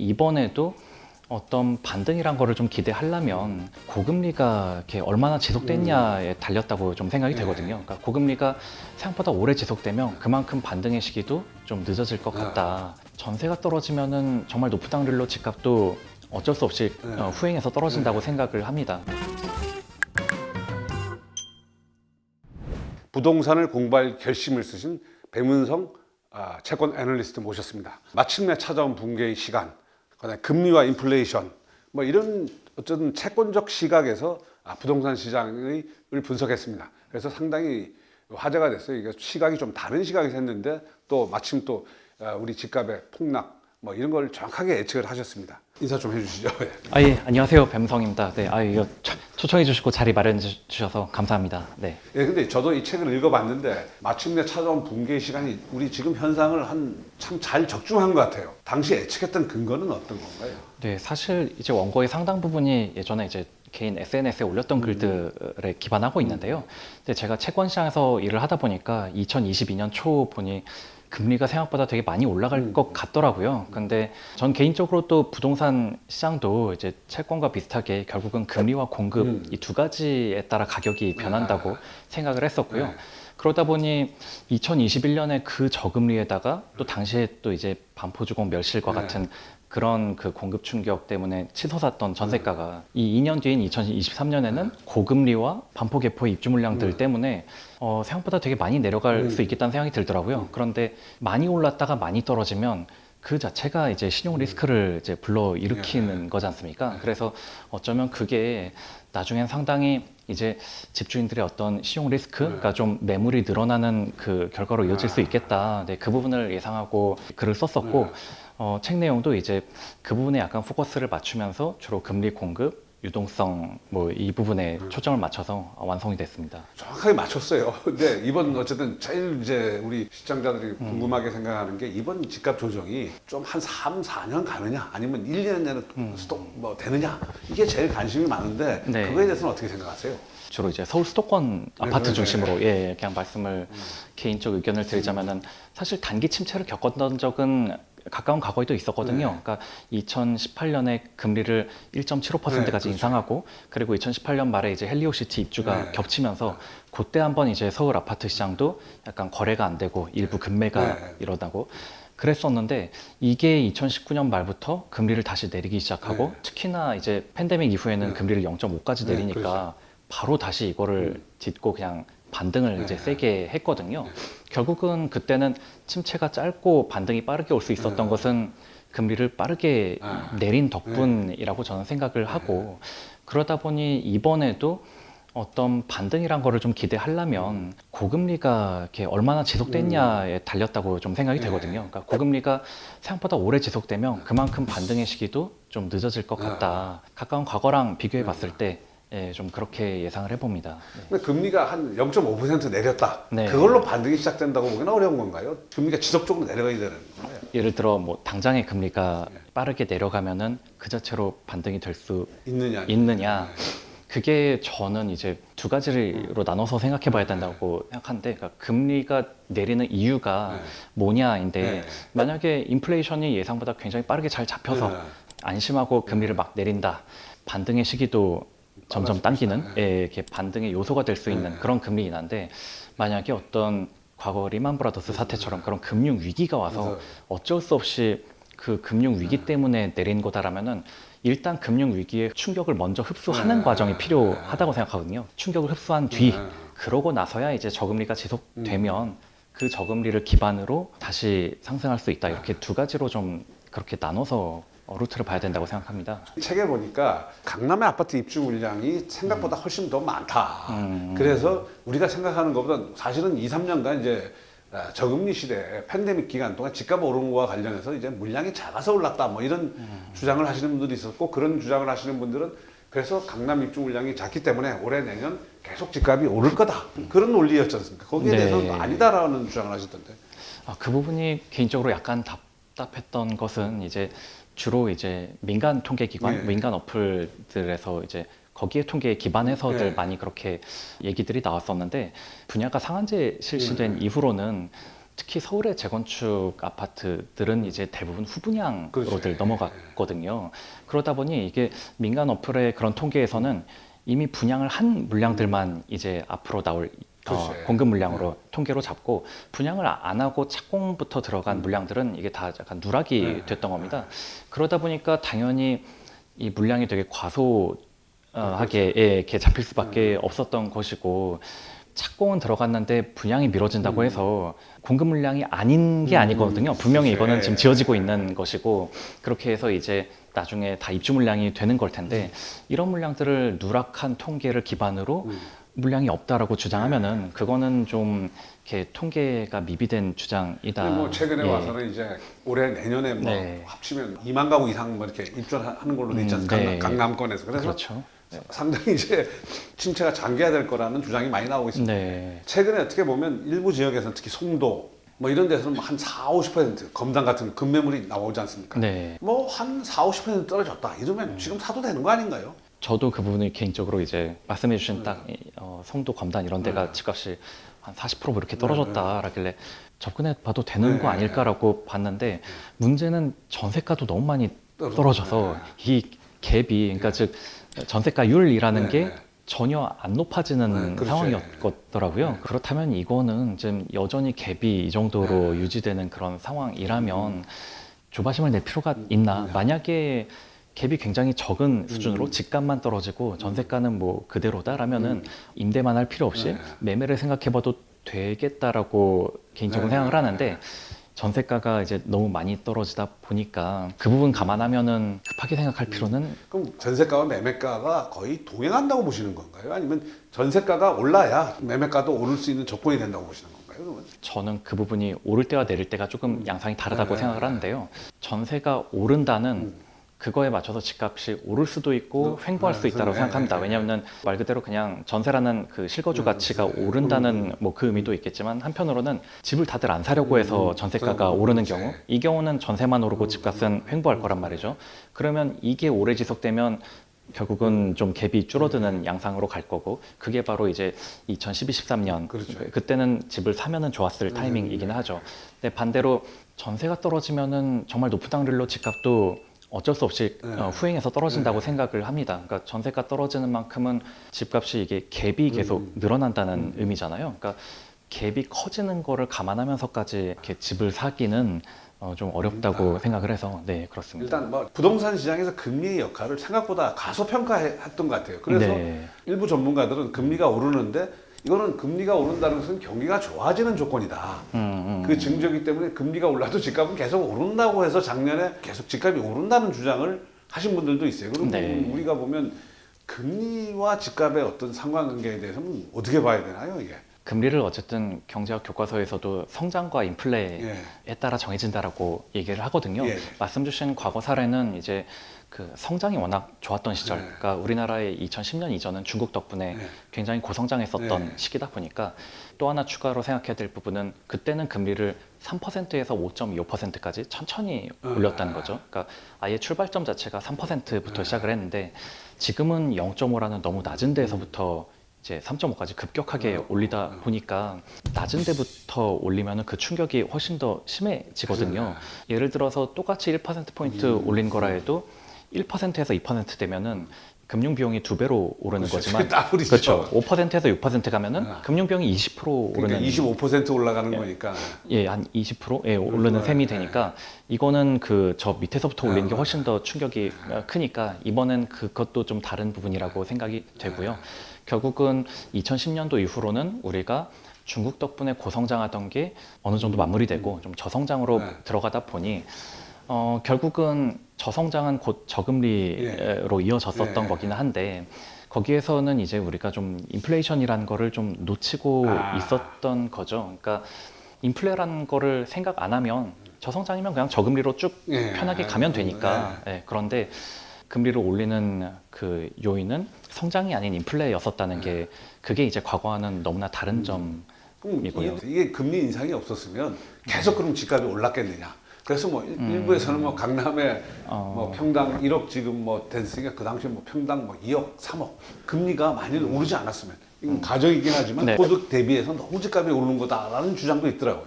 이번에도 어떤 반등이란 거를 좀 기대하려면 고금리가 이렇게 얼마나 지속됐냐에 달렸다고 좀 생각이 되거든요. 그러니까 고금리가 생각보다 오래 지속되면 그만큼 반등의 시기도 좀 늦어질 것 같다. 전세가 떨어지면은 정말 높은 확률로 집값도 어쩔 수 없이 후행해서 떨어진다고 생각을 합니다. 부동산을 공부할 결심을 쓰신 배문성 채권 애널리스트 모셨습니다. 마침내 찾아온 붕괴의 시간, 그다음에 금리와 인플레이션, 뭐 이런 어쨌든 채권적 시각에서 부동산 시장을 분석했습니다. 그래서 상당히 화제가 됐어요. 이게 시각이 좀 다른 시각에서 했는데 또 마침 또 우리 집값의 폭락 뭐 이런 걸 정확하게 예측을 하셨습니다. 인사 좀 해주시죠. 예, 안녕하세요. 뱀성입니다. 네, 이거 초청해 주시고 자리 마련해 주셔서 감사합니다. 네. 예, 근데 저도 이 책을 읽어봤는데 마침내 찾아온 붕괴의 시간이 우리 지금 현상을 참 잘 적중한 것 같아요. 당시 예측했던 근거는 어떤 건가요? 네, 사실 이제 원고의 상당 부분이 예전에 이제 개인 SNS에 올렸던 글들에 기반하고 있는데요. 근데 제가 채권 시장에서 일을 하다 보니까 2022년 초 보니 금리가 생각보다 되게 많이 올라갈 것 같더라고요. 근데 전 개인적으로 또 부동산 시장도 이제 채권과 비슷하게 결국은 금리와 공급 이 두 가지에 따라 가격이 변한다고 생각을 했었고요. 그러다 보니 2021년에 그 저금리에다가 또 당시에 또 이제 반포주공 멸실과 같은 그런 그 공급 충격 때문에 치솟았던 전세가가 이 2년 뒤인 2023년에는 고금리와 반포 개포의 입주 물량들 때문에 생각보다 되게 많이 내려갈 수 있겠다는 생각이 들더라고요. 그런데 많이 올랐다가 많이 떨어지면 그 자체가 이제 신용 리스크를 이제 불러 일으키는 거지 않습니까? 그래서 어쩌면 그게 나중엔 상당히 이제 집주인들의 어떤 신용 리스크가 좀 매물이 늘어나는 그 결과로 이어질 수 있겠다. 네, 그 부분을 예상하고 글을 썼었고 책 내용도 이제 그 부분에 약간 포커스를 맞추면서 주로 금리 공급, 유동성 뭐 이 부분에 초점을 맞춰서 완성이 됐습니다. 정확하게 맞췄어요. 근데 이번 어쨌든 제일 이제 우리 시청자들이 궁금하게 생각하는 게 이번 집값 조정이 좀 한 3, 4년 가느냐 아니면 1, 2년 내는 스톱 뭐 되느냐 이게 제일 관심이 많은데 네. 그거에 대해서는 어떻게 생각하세요? 주로 이제 서울 수도권 아파트 중심으로 그냥 말씀을 개인적 의견을 드리자면은 사실 단기 침체를 겪었던 적은 가까운 과거에도 있었거든요. 그러니까 2018년에 금리를 1.75%까지 인상하고 그리고 2018년 말에 이제 헬리오시티 입주가 겹치면서 그때 한번 이제 서울 아파트 시장도 약간 거래가 안 되고 일부 급매가 일어나고 그랬었는데 이게 2019년 말부터 금리를 다시 내리기 시작하고 특히나 이제 팬데믹 이후에는 금리를 0.5까지 내리니까 그렇죠. 바로 다시 이거를 딛고 그냥 반등을 이제 세게 했거든요. 결국은 그때는 침체가 짧고 반등이 빠르게 올 수 있었던 것은 금리를 빠르게 내린 덕분이라고 저는 생각을 하고 그러다 보니 이번에도 어떤 반등이란 거를 좀 기대하려면 고금리가 이렇게 얼마나 지속됐냐에 달렸다고 좀 생각이 되거든요. 그러니까 고금리가 생각보다 오래 지속되면 그만큼 반등의 시기도 좀 늦어질 것 같다. 가까운 과거랑 비교해 봤을 때 좀 그렇게 예상을 해봅니다. 근데 금리가 한 0.5% 내렸다. 네. 그걸로 반등이 시작된다고 보기는 어려운 건가요? 금리가 지속적으로 내려가야 되는 거예요? 예를 들어 뭐 당장의 금리가 빠르게 내려가면은 그 자체로 반등이 될 수 있느냐. 그게 저는 이제 두 가지로 나눠서 생각해 봐야 된다고 생각하는데 그러니까 금리가 내리는 이유가 뭐냐인데 만약에 인플레이션이 예상보다 굉장히 빠르게 잘 잡혀서 안심하고 금리를 막 내린다. 반등의 시기도 점점 당기는 이렇게 반등의 요소가 될 수 있는 그런 금리 인하인데 만약에 어떤 과거 리만 브라더스 사태처럼 그런 금융 위기가 와서 어쩔 수 없이 그 금융 위기 때문에 내린 거다라면은 일단 금융 위기의 충격을 먼저 흡수하는 과정이 필요하다고 생각하거든요. 충격을 흡수한 뒤 그러고 나서야 이제 저금리가 지속되면 그 저금리를 기반으로 다시 상승할 수 있다. 이렇게 두 가지로 좀 그렇게 나눠서 루트를 봐야 된다고 생각합니다. 책에 보니까 강남의 아파트 입주 물량이 생각보다 훨씬 더 많다. 그래서 우리가 생각하는 것보다 사실은 2, 3년간 이제 저금리 시대 팬데믹 기간 동안 집값 오른 거와 관련해서 이제 물량이 작아서 올랐다 뭐 이런 주장을 하시는 분들이 있었고 그런 주장을 하시는 분들은 그래서 강남 입주 물량이 작기 때문에 올해 내년 계속 집값이 오를 거다. 그런 논리였지 않습니까? 거기에 대해서는 아니다라는 주장을 하시던데. 그 부분이 개인적으로 약간 답답했던 것은 이제 주로 이제 민간 통계기관, 민간 어플들에서 이제 거기에 통계에 기반해서들 많이 그렇게 얘기들이 나왔었는데 분야가 상한제 실시된 이후로는 특히 서울의 재건축 아파트들은 이제 대부분 후분양으로들 그렇죠. 넘어갔거든요. 그러다 보니 이게 민간 어플의 그런 통계에서는 이미 분양을 한 물량들만 이제 앞으로 나올 그렇죠. 공급 물량으로 통계로 잡고 분양을 안 하고 착공부터 들어간 물량들은 이게 다 약간 누락이 됐던 겁니다. 그러다 보니까 당연히 이 물량이 되게 과소하게 이렇게 잡힐 수밖에 없었던 것이고 착공은 들어갔는데 분양이 미뤄진다고 해서 공급 물량이 아닌 게 아니거든요. 분명히 그렇죠. 이거는 지금 지어지고 있는 것이고 그렇게 해서 이제 나중에 다 입주 물량이 되는 걸 텐데 이런 물량들을 누락한 통계를 기반으로 물량이 없다라고 주장하면은 그거는 좀 이렇게 통계가 미비된 주장이다. 근데 뭐 최근에 예. 와서는 이제 올해 내년에 뭐 네. 합치면 2만 가구 이상 뭐 이렇게 입주하는 걸로 돼 있지 않습니까? 네. 강남권에서. 그래서 그렇죠. 상당히 이제 침체가 장기화될 거라는 주장이 많이 나오고 있습니다. 네. 최근에 어떻게 보면 일부 지역에서는 특히 송도 뭐 이런 데서는 한 4, 50% 검단 같은 급매물이 나오지 않습니까? 네. 뭐 한 4, 50% 떨어졌다. 이러면 지금 사도 되는 거 아닌가요? 저도 그 부분을 개인적으로 이제 말씀해주신 딱 송도 검단 이런 데가 집값이 한 40% 이렇게 떨어졌다라길래 접근해 봐도 되는 거 아닐까라고 봤는데 문제는 전세가도 너무 많이 떨어져서 이 갭이 그러니까 즉 전세가율이라는 게 전혀 안 높아지는 그렇죠. 상황이었더라고요. 그렇다면 이거는 지금 여전히 갭이 이 정도로 유지되는 그런 상황이라면 조바심을 낼 필요가 있나? 만약에 갭이 굉장히 적은 수준으로 집값만 떨어지고 전세가는 뭐 그대로다라면은 임대만 할 필요 없이 매매를 생각해봐도 되겠다라고 개인적으로 생각을 하는데 전세가가 이제 너무 많이 떨어지다 보니까 그 부분 감안하면은 급하게 생각할 필요는 그럼 전세가와 매매가가 거의 동행한다고 보시는 건가요? 아니면 전세가가 올라야 매매가도 오를 수 있는 조건이 된다고 보시는 건가요? 그러면? 저는 그 부분이 오를 때와 내릴 때가 조금 양상이 다르다고 생각을 하는데요. 전세가 오른다는 그거에 맞춰서 집값이 오를 수도 있고 횡보할 수 있다고 생각합니다. 왜냐하면 말 그대로 그냥 전세라는 그 실거주 가치가 오른다는 뭐 그 의미도 있겠지만 한편으로는 집을 다들 안 사려고 해서 전세가가 오르는 경우 이 경우는 전세만 오르고 집값은 횡보할 거란 말이죠. 그러면 이게 오래 지속되면 결국은 좀 갭이 줄어드는 양상으로 갈 거고 그게 바로 이제 2012, 13년 그렇죠. 그때는 집을 사면은 좋았을 타이밍이긴 하죠. 근데 반대로 전세가 떨어지면은 정말 높은 확률로 집값도 어쩔 수 없이 후행해서 떨어진다고 생각을 합니다. 그러니까 전세가 떨어지는 만큼은 집값이 이게 갭이 계속 늘어난다는 의미잖아요. 그러니까 갭이 커지는 거를 감안하면서까지 이렇게 집을 사기는 좀 어렵다고 생각을 해서 네 그렇습니다. 일단 뭐 부동산 시장에서 금리의 역할을 생각보다 가소평가했던 것 같아요. 그래서 네. 일부 전문가들은 금리가 오르는데 이거는 금리가 오른다는 것은 경기가 좋아지는 조건이다. 그 증거이기 때문에 금리가 올라도 집값은 계속 오른다고 해서 작년에 계속 집값이 오른다는 주장을 하신 분들도 있어요. 그리고 네. 우리가 보면 금리와 집값의 어떤 상관관계에 대해서는 어떻게 봐야 되나요, 이게? 금리를 어쨌든 경제학 교과서에서도 성장과 인플레에 예. 따라 정해진다라고 얘기를 하거든요. 예. 말씀 주신 과거 사례는 이제 그 성장이 워낙 좋았던 시절, 그러니까 우리나라의 2010년 이전은 중국 덕분에 굉장히 고성장했었던 시기다 보니까 또 하나 추가로 생각해야 될 부분은 그때는 금리를 3%에서 5.25%까지 천천히 올렸다는 거죠. 그러니까 아예 출발점 자체가 3%부터 시작을 했는데 지금은 0.5라는 너무 낮은 데에서부터 이제 3.5까지 급격하게 올리다 보니까 낮은 데부터 올리면 그 충격이 훨씬 더 심해지거든요. 예를 들어서 똑같이 1%포인트 올린 거라 해도 1%에서 2% 되면은 금융 비용이 2배로 오르는 그렇죠. 거지만 따블이죠. 그렇죠. 5%에서 6% 가면은 금융 비용이 20% 그러니까 오르는 25% 올라가는 거니까. 예, 한 20% 예, 오르는 셈이 되니까 이거는 그 저 밑에서부터 올리는 게 훨씬 더 충격이 크니까 이번엔 그것도 좀 다른 부분이라고 생각이 되고요. 결국은 2010년도 이후로는 우리가 중국 덕분에 고성장하던 게 어느 정도 마무리되고 좀 저성장으로 들어가다 보니 결국은 저성장은 곧 저금리로 이어졌었던 거기는 한데 거기에서는 이제 우리가 좀 인플레이션이라는 거를 좀 놓치고 있었던 거죠. 그러니까 인플레라는 거를 생각 안 하면 저성장이면 그냥 저금리로 쭉 편하게 가면 되니까. 그런데 금리를 올리는 그 요인은 성장이 아닌 인플레였었다는 게 그게 이제 과거와는 너무나 다른 점이고요. 이게 금리 인상이 없었으면 계속 그럼 집값이 올랐겠느냐. 그래서 뭐 일부에서는 뭐 강남에 뭐 평당 1억 지금 뭐 됐으니까 그 당시에 뭐 평당 뭐 2억, 3억 금리가 많이 오르지 않았으면 가정이긴 하지만 네. 소득 대비해서 너무 집값이 오르는 거다라는 주장도 있더라고요.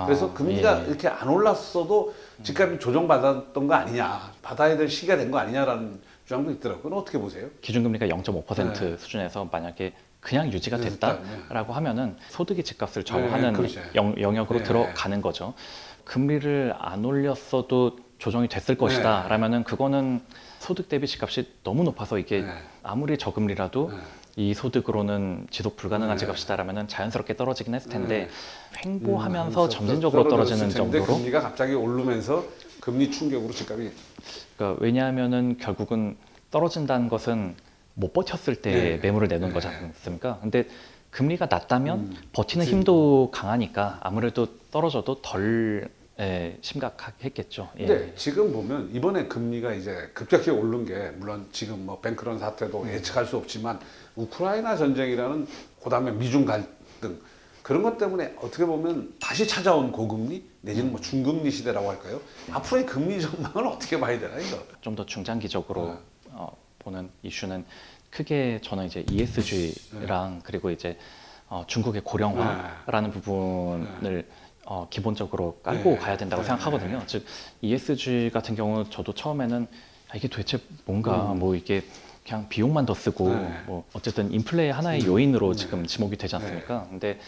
그래서 금리가 예. 이렇게 안 올랐어도 집값이 조정받았던 거 아니냐, 받아야 될 시기가 된 거 아니냐라는 주장도 있더라고요. 그건 어떻게 보세요? 기준금리가 0.5% 네. 수준에서 만약에 그냥 유지가 네, 됐다라고 하면은 소득이 집값을 네, 좌우하는 그렇죠. 영역으로 네. 들어가는 거죠. 금리를 안 올렸어도 조정이 됐을 것이다 네. 라면은 그거는 소득 대비 집값이 너무 높아서 이게 네. 아무리 저금리라도 네. 이 소득으로는 지속 불가능한 네. 집값이다 라면은 자연스럽게 떨어지긴 했을 텐데 네. 횡보하면서 점진적으로 떨어지는 텐데 정도로, 금리가 갑자기 오르면서 금리 충격으로 집값이 그러니까 왜냐하면은 결국은 떨어진다는 것은 못 버텼을 때 네. 매물을 내놓은 네. 거지 않습니까? 근데 금리가 낮다면 버티는 그치. 힘도 강하니까 아무래도 떨어져도 덜 심각했겠죠. 예. 근데 지금 보면 이번에 금리가 이제 급격히 오른 게 물론 지금 뭐 뱅크런 사태도 예측할 수 없지만 우크라이나 전쟁이라는 그다음에 미중 갈등 그런 것 때문에 어떻게 보면 다시 찾아온 고금리 내지는 뭐 중금리 시대라고 할까요? 앞으로의 금리 전망을 어떻게 봐야 되나 이거? 좀 더 중장기적으로 네. 보는 이슈는 크게 저는 이제 ESG랑 그리고 이제 중국의 고령화라는 부분을 기본적으로 깔고 네. 가야 된다고 네. 생각하거든요. 즉 ESG 같은 경우 저도 처음에는 이게 도대체 뭔가 뭐 이게 그냥 비용만 더 쓰고 네. 뭐 어쨌든 인플레의 하나의 요인으로 지금 지목이 되지 않습니까? 근데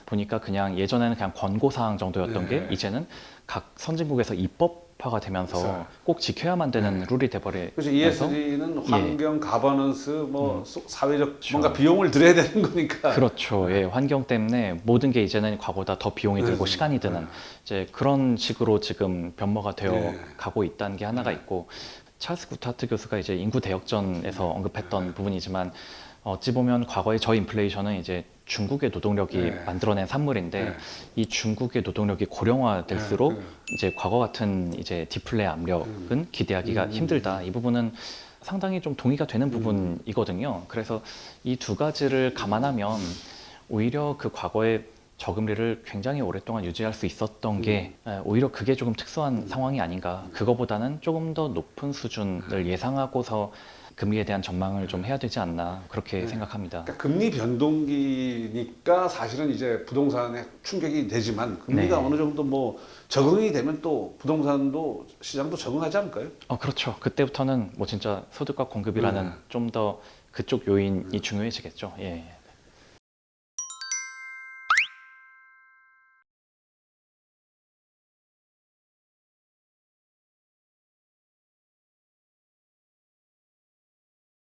보니까 그냥 예전에는 그냥 권고 사항 정도였던 네. 게 이제는 각 선진국에서 입법화가 되면서 그래서. 꼭 지켜야만 되는 룰이 돼버리면서 그래서 ESG는 환경, 가버넌스, 뭐 사회적 그렇죠. 뭔가 비용을 들여야 되는 거니까. 그렇죠. 예, 환경 때문에 모든 게 이제는 과거보다 더 비용이 들고 네. 시간이 드는 이제 그런 식으로 지금 변모가 되어 네. 가고 있다는 게 하나가 있고 찰스 구타트 교수가 이제 인구 대역전에서 언급했던 부분이지만 어찌 보면 과거의 저인플레이션은 이제 중국의 노동력이 네. 만들어낸 산물인데 네. 이 중국의 노동력이 고령화될수록 네. 이제 과거 같은 이제 디플레 압력은 기대하기가 힘들다. 이 부분은 상당히 좀 동의가 되는 부분이거든요. 그래서 이 두 가지를 감안하면 오히려 그 과거의 저금리를 굉장히 오랫동안 유지할 수 있었던 게 오히려 그게 조금 특수한 상황이 아닌가. 그거보다는 조금 더 높은 수준을 예상하고서 금리에 대한 전망을 좀 해야 되지 않나 그렇게 생각합니다. 그러니까 금리 변동기니까 사실은 이제 부동산에 충격이 되지만 금리가 네. 어느 정도 뭐 적응이 되면 또 부동산도 시장도 적응하지 않을까요? 그렇죠. 그때부터는 뭐 진짜 소득과 공급이라는 좀 더 그쪽 요인이 중요해지겠죠. 예.